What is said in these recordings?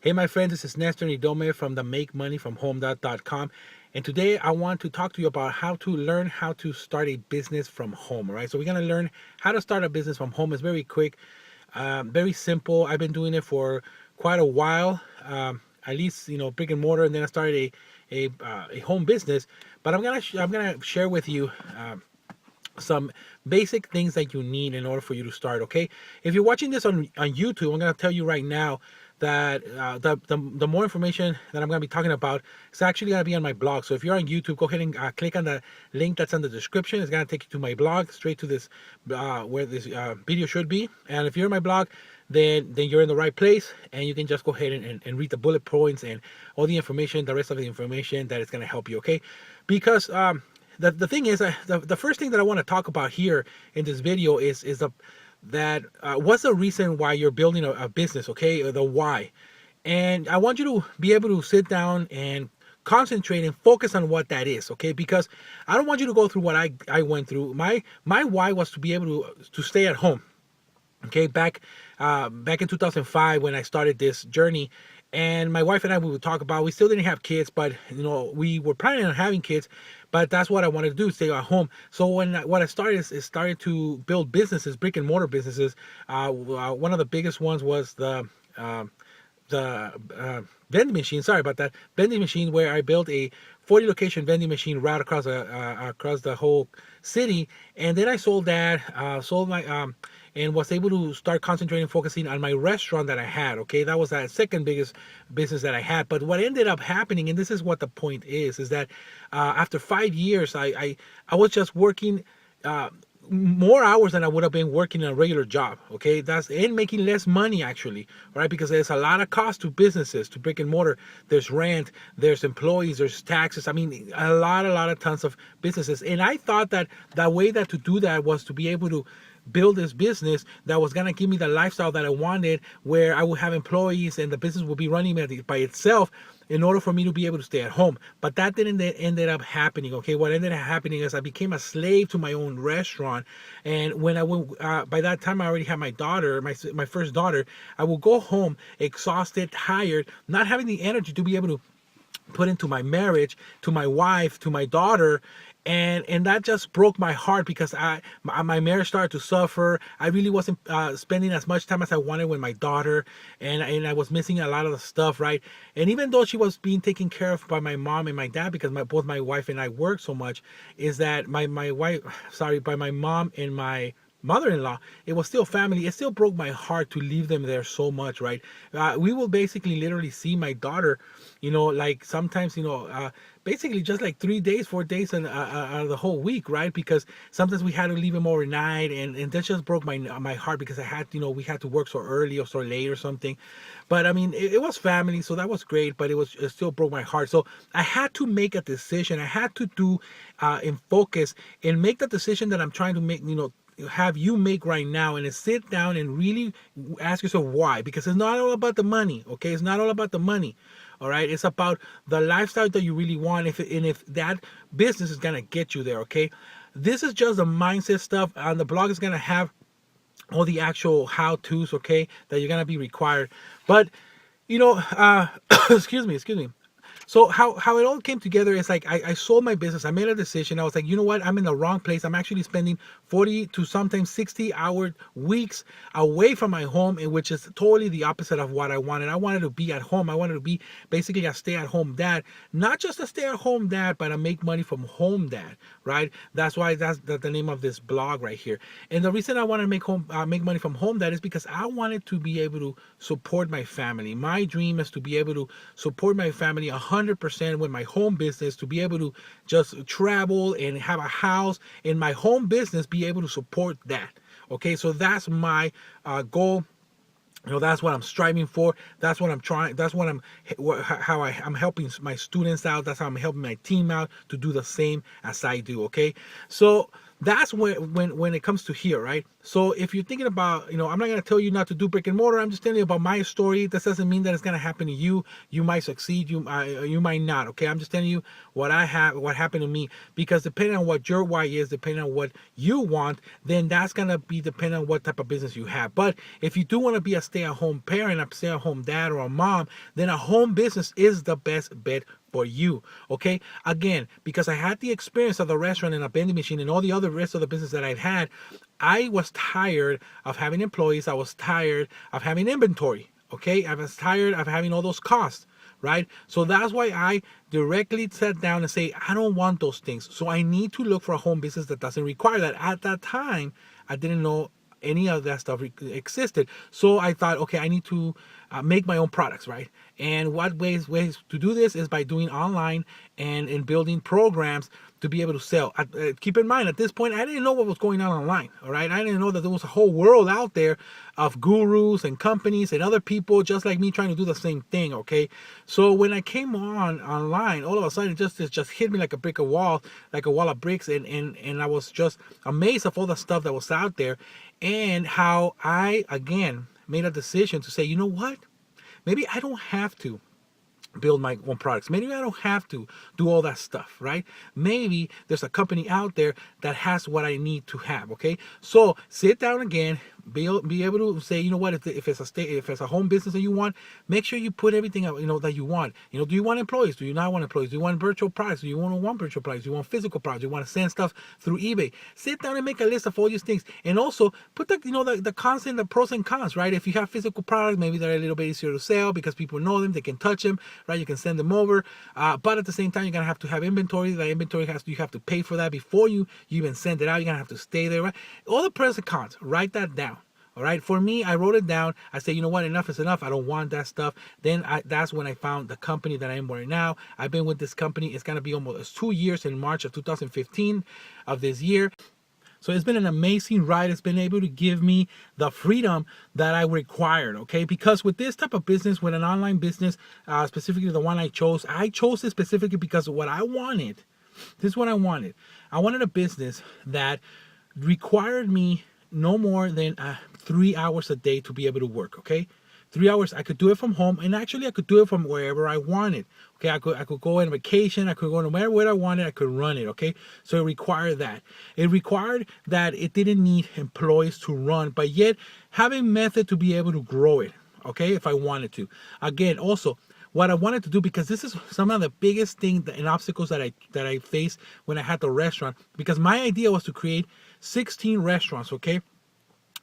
Hey, my friends, this is Nestor Nidome from the MakeMoneyFromHome.com. And today I want to talk to you about how to learn how to start a business from home. All right. So we're going to learn how to start a business from home. It's very quick, very simple. I've been doing it for quite a while, at least, brick and mortar. And then I started a home business. But I'm gonna share with you some basic things that you need in order for you to start. Okay, if you're watching this on YouTube, I'm going to tell you right now that the more information that I'm going to be talking about is actually going to be on my blog. So if you're on YouTube, go ahead and click on the link that's in the description. It's going to take you to my blog, straight to this where this video should be. And if you're in my blog, then you're in the right place, and you can just go ahead and read the bullet points and all the information, the rest of the information that is going to help you. Okay, because the thing is, the first thing that I want to talk about here in this video is what's the reason why you're building a business, okay? Or the why. And I want you to be able to sit down and concentrate and focus on what that is, okay? Because I don't want you to go through what I went through. My why was to be able to stay at home. Okay, back in 2005 when I started this journey, and my wife and I, we would talk about, we still didn't have kids, but we were planning on having kids, but that's what I wanted to do, stay at home. So what I started is started to build businesses, brick and mortar businesses. One of the biggest ones was the vending machine. Sorry about that, vending machine, where I built a 40 location vending machine right across the whole city. And then I sold that, sold my and was able to start concentrating, focusing on my restaurant that I had. Okay, that was that second biggest business that I had. But what ended up happening, and this is what the point is that after 5 years, I was just working more hours than I would have been working a regular job. Okay, that's and making less money actually, right? Because there's a lot of cost to businesses, to brick and mortar. There's rent, there's employees, there's taxes. I mean, a lot of tons of businesses. And I thought that the way that to do that was to be able to build this business that was gonna give me the lifestyle that I wanted, where I would have employees and the business would be running by itself in order for me to be able to stay at home. But that didn't ended up happening. Okay, what ended up happening is I became a slave to my own restaurant. And when I went, by that time I already had my daughter, my first daughter. I would go home exhausted, tired, not having the energy to be able to put into my marriage, to my wife, to my daughter. And that just broke my heart, because my marriage started to suffer. I really wasn't spending as much time as I wanted with my daughter, and I was missing a lot of the stuff, right? And even though she was being taken care of by my mom and my dad, because both my wife and I worked so much, is that my wife, sorry, by my mom and my mother-in-law, it was still family. It still broke my heart to leave them there so much, right? We will basically literally see my daughter, like sometimes, basically just like 3 days, 4 days out of the whole week, right? Because sometimes we had to leave them overnight, and that just broke my heart, because I had, we had to work so early or so late or something. But I mean, it was family, so that was great, but it still broke my heart. So I had to make a decision. I had to do and focus and make the decision that I'm trying to make, have you make right now, and sit down and really ask yourself why. Because it's not all about the money. Okay, it's not all about the money. All right, it's about the lifestyle that you really want, if that business is gonna get you there. Okay, this is just the mindset stuff. On the blog is gonna have all the actual how-tos, okay, that you're gonna be required. But excuse me. So how it all came together is like I sold my business. I made a decision. I was like, you know what? I'm in the wrong place. I'm actually spending 40 to sometimes 60-hour weeks away from my home, and which is totally the opposite of what I wanted. I wanted to be at home. I wanted to be basically a stay-at-home dad, not just a stay-at-home dad, but a make money from home dad, right? That's why that's the name of this blog right here. And the reason I want to make money from home dad is because I wanted to be able to support my family. My dream is to be able to support my family 100% with my home business, to be able to just travel and have a house in my home business, be able to support that. Okay, so that's my goal. That's what I'm striving for. That's what I'm trying. That's what I'm helping my students out. That's how I'm helping my team out to do the same as I do. Okay, so that's when it comes to here, right? So if you're thinking about, I'm not going to tell you not to do brick and mortar. I'm just telling you about my story. This doesn't mean that it's going to happen to you. You might succeed, you might not. Okay, I'm just telling you what happened to me, because depending on what your why is, depending on what you want, then that's going to be depending on what type of business you have. But if you do want to be a stay-at-home parent, a stay-at-home dad, or a mom, then a home business is the best bet for you. Okay, again, because I had the experience of the restaurant and a vending machine and all the other rest of the business that I've had, I was tired of having employees. I was tired of having inventory. Okay, I was tired of having all those costs, right? So that's why I directly sat down and say, I don't want those things. So I need to look for a home business that doesn't require that. At that time, I didn't know any of that stuff existed. So I thought, okay, I need to make my own products, right? And what ways to do this is by doing online and building programs to be able to sell. Keep in mind, at this point, I didn't know what was going on online, all right? I didn't know that there was a whole world out there of gurus and companies and other people just like me trying to do the same thing, okay? So when I came online, all of a sudden it just hit me like a brick of wall, like a wall of bricks, and I was just amazed of all the stuff that was out there, and how I, again, made a decision to say, you know what? Maybe I don't have to build my own products. Maybe I don't have to do all that stuff, right? Maybe there's a company out there that has what I need to have, okay? So sit down again, be able to say, you know what, if it's a home business that you want, make sure you put everything out, that you want. Do you want employees? Do you not want employees? Do you want virtual products? Do you want virtual products? Do you want physical products? Do you want to send stuff through eBay? Sit down and make a list of all these things, and also put the cons and the pros and cons, right? If you have physical products, maybe they're a little bit easier to sell because people know them, they can touch them, right? You can send them over, but at the same time, you're gonna have to have inventory. That inventory you have to pay for that before you even send it out. You're gonna have to stay there, right? All the pros and cons. Write that down. All right. For me, I wrote it down. I said, you know what? Enough is enough. I don't want that stuff. Then that's when I found the company that I am right now. I've been with this company. It's gonna be almost 2 years in March of 2015 of this year. So it's been an amazing ride. It's been able to give me the freedom that I required, okay? Because with this type of business, with an online business, specifically the one I chose it specifically because of what I wanted. This is what I wanted. I wanted a business that required me no more than 3 hours a day to be able to work, okay? 3 hours, I could do it from home, and actually I could do it from wherever I wanted. Okay, I could go on vacation, I could go anywhere where I wanted, I could run it, okay? So it required that. It required that it didn't need employees to run, but yet have a method to be able to grow it, okay, if I wanted to. Again, also, what I wanted to do, because this is some of the biggest things and obstacles that I faced when I had the restaurant, because my idea was to create 16 restaurants, okay?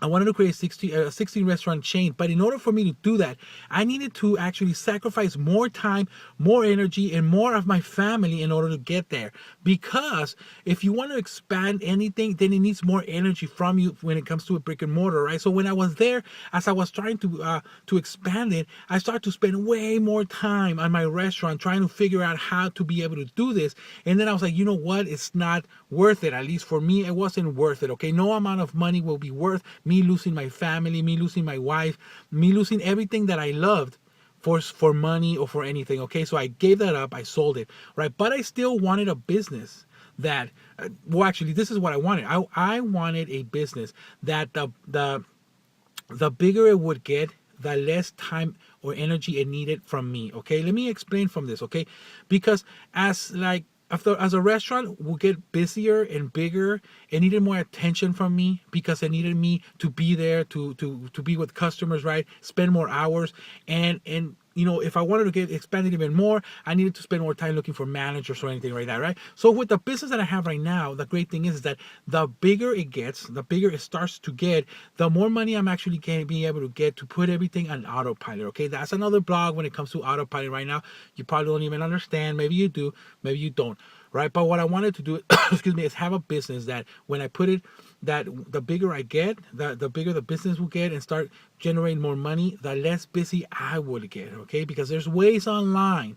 I wanted to create a 16 restaurant chain, but in order for me to do that, I needed to actually sacrifice more time, more energy, and more of my family in order to get there. Because if you want to expand anything, then it needs more energy from you when it comes to a brick and mortar, right? So when I was there, as I was trying to expand it, I started to spend way more time on my restaurant trying to figure out how to be able to do this. And then I was like, you know what? It's not worth it. At least for me, it wasn't worth it. Okay, no amount of money will be worth me losing my family, me losing my wife, me losing everything that I loved for money or for anything. Okay, so I gave that up. I sold it, right? But I still wanted a business that well, actually, this is what I wanted. I wanted a business that the bigger it would get, the less time or energy it needed from me. Okay, let me explain from this. Okay, because as a restaurant will get busier and bigger, it needed more attention from me because it needed me to be there to be with customers, right? Spend more hours, and if I wanted to get expanded even more, I needed to spend more time looking for managers or anything like that, right? So with the business that I have right now, the great thing is that the bigger it gets, the bigger it starts to get, the more money I'm actually going to be able to get to put everything on autopilot, okay? That's another blog when it comes to autopilot right now. You probably don't even understand. Maybe you do, maybe you don't, right? But what I wanted to do, excuse me, is have a business that when I put it, that the bigger I get, the bigger the business will get and start generating more money, the less busy I will get, okay? Because there's ways online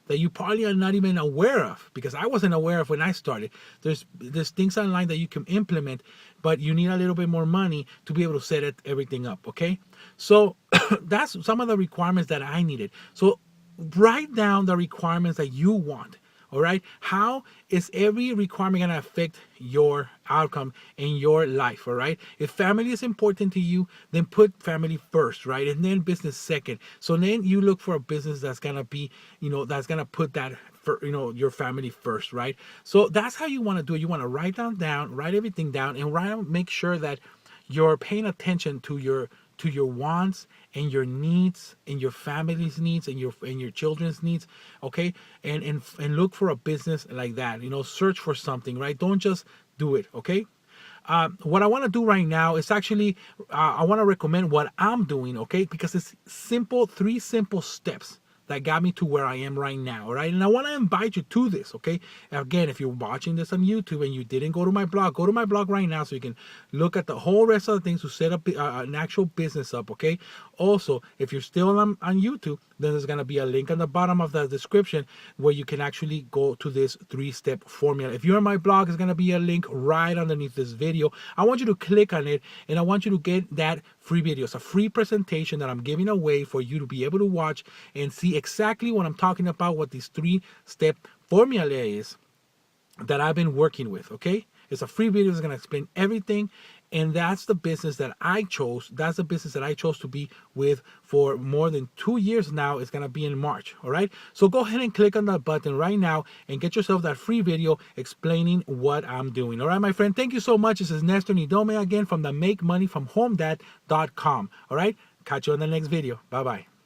that you probably are not even aware of, because I wasn't aware of when I started. There's things online that you can implement, but you need a little bit more money to be able to set everything up, okay? So that's some of the requirements that I needed. So write down the requirements that you want. All right. How is every requirement going to affect your outcome in your life? All right. If family is important to you, then put family first, right? And then business second. So then you look for a business that's going to be, that's going to put that for, your family first, right? So that's how you want to do it. You want to write everything down, and make sure that you're paying attention to your wants and your needs and your family's needs and your children's needs. Okay. And look for a business like that. Search for something, right? Don't just do it. Okay. What I want to do right now is actually I want to recommend what I'm doing. Okay, because it's simple, 3 simple steps that got me to where I am right now. All right. And I want to invite you to this. Okay. Again, if you're watching this on YouTube and you didn't go to my blog right now so you can look at the whole rest of the things to set up an actual business up. Okay. Also, if you're still on YouTube, then there's going to be a link on the bottom of the description where you can actually go to this 3-step formula. If you're on my blog, there's going to be a link right underneath this video. I want you to click on it, and I want you to get that free video. It's a free presentation that I'm giving away for you to be able to watch and see exactly what I'm talking about, what this 3-step formula is that I've been working with. Okay. It's a free video that's going to explain everything. And that's the business that I chose. That's the business that I chose to be with for more than 2 years now. It's going to be in March. All right. So go ahead and click on that button right now and get yourself that free video explaining what I'm doing. All right, my friend. Thank you so much. This is Nestor Nidome again from the MakeMoneyFromHomeDad.com. All right. Catch you on the next video. Bye-bye.